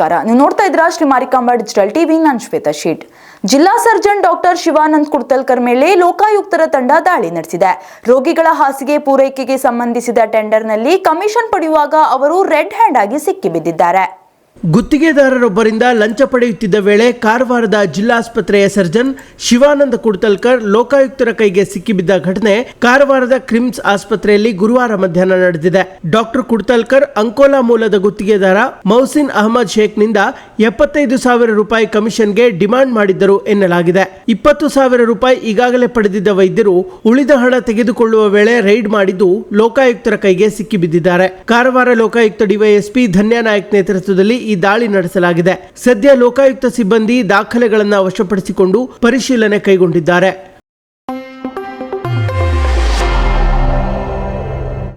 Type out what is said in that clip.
ನಮಸ್ಕಾರ. ನೀವು ನೋಡ್ತಾ ಇದ್ದೀರಾ ಶ್ರೀ ಮಾರಿಕಾಂಬಾ ಡಿಜಿಟಲ್ ಟಿವಿ. ನಾನು ಶ್ವೇತಾ ಶೇಟ್. ಜಿಲ್ಲಾ ಸರ್ಜನ್ ಡಾಕ್ಟರ್ ಶಿವಾನಂದ್ ಕುಡ್ತಲ್ಕರ್ ಮೇಲೆ ಲೋಕಾಯುಕ್ತರ ತಂಡ ದಾಳಿ ನಡೆಸಿದೆ. ರೋಗಿಗಳ ಹಾಸಿಗೆ ಪೂರೈಕೆಗೆ ಸಂಬಂಧಿಸಿದ ಟೆಂಡರ್ನಲ್ಲಿ ಕಮಿಷನ್ ಪಡೆಯುವಾಗ ಅವರು ರೆಡ್ ಹ್ಯಾಂಡ್ ಆಗಿ ಸಿಕ್ಕಿಬಿದ್ದಿದ್ದಾರೆ. ಗುತ್ತಿಗೆದಾರರೊಬ್ಬರಿಂದ ಲಂಚ ಪಡೆಯುತ್ತಿದ್ದ ವೇಳೆ ಕಾರವಾರದ ಜಿಲ್ಲಾಸ್ಪತ್ರೆಯ ಸರ್ಜನ್ ಶಿವಾನಂದ ಕುಡ್ತಲ್ಕರ್ ಲೋಕಾಯುಕ್ತರ ಕೈಗೆ ಸಿಕ್ಕಿಬಿದ್ದ ಘಟನೆ ಕಾರವಾರದ ಕ್ರಿಮ್ಸ್ ಆಸ್ಪತ್ರೆಯಲ್ಲಿ ಗುರುವಾರ ಮಧ್ಯಾಹ್ನ ನಡೆದಿದೆ. ಡಾಕ್ಟರ್ ಕುಡ್ತಲ್ಕರ್ ಅಂಕೋಲಾ ಮೂಲದ ಗುತ್ತಿಗೆದಾರ ಮೌಸಿನ್ ಅಹಮದ್ ಶೇಖ್ನಿಂದ 75,000 ರೂಪಾಯಿ ಕಮಿಷನ್ಗೆ ಡಿಮಾಂಡ್ ಮಾಡಿದ್ದರು ಎನ್ನಲಾಗಿದೆ. 20,000 ರೂಪಾಯಿ ಈಗಾಗಲೇ ಪಡೆದಿದ್ದ ವೈದ್ಯರು ಉಳಿದ ಹಣ ತೆಗೆದುಕೊಳ್ಳುವ ವೇಳೆ ರೈಡ್ ಮಾಡಿದ್ದು ಲೋಕಾಯುಕ್ತರ ಕೈಗೆ ಸಿಕ್ಕಿಬಿದ್ದಿದ್ದಾರೆ. ಕಾರವಾರ ಲೋಕಾಯುಕ್ತ ಡಿವೈಎಸ್ಪಿ ಧನ್ಯ ನಾಯಕ್ ನೇತೃತ್ವದಲ್ಲಿ ಈ ದಾಳಿ ನಡೆಸಲಾಗಿದೆ. ಸದ್ಯ ಲೋಕಾಯುಕ್ತ ಸಿಬ್ಬಂದಿ ದಾಖಲೆಗಳನ್ನು ವಶಪಡಿಸಿಕೊಂಡು ಪರಿಶೀಲನೆ ಕೈಗೊಂಡಿದ್ದಾರೆ.